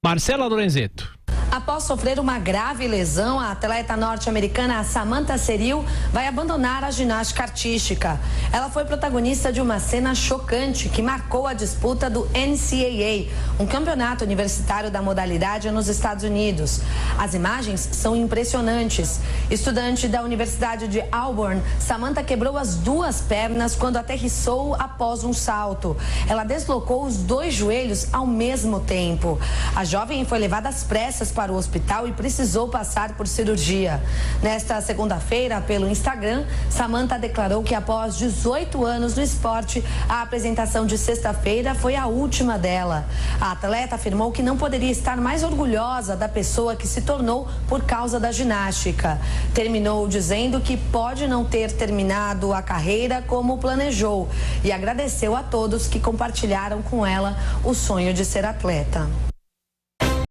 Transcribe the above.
Marcela Lorenzetto. Após sofrer uma grave lesão, a atleta norte-americana Samantha Seril vai abandonar a ginástica artística. Ela foi protagonista de uma cena chocante que marcou a disputa do NCAA, um campeonato universitário da modalidade nos Estados Unidos. As imagens são impressionantes. Estudante da Universidade de Auburn, Samantha quebrou as duas pernas quando aterrissou após um salto. Ela deslocou os dois joelhos ao mesmo tempo. A jovem foi levada às pressas para o hospital e precisou passar por cirurgia. Nesta segunda-feira, pelo Instagram, Samantha declarou que após 18 anos no esporte, a apresentação de sexta-feira foi a última dela. A atleta afirmou que não poderia estar mais orgulhosa da pessoa que se tornou por causa da ginástica. Terminou dizendo que pode não ter terminado a carreira como planejou e agradeceu a todos que compartilharam com ela o sonho de ser atleta.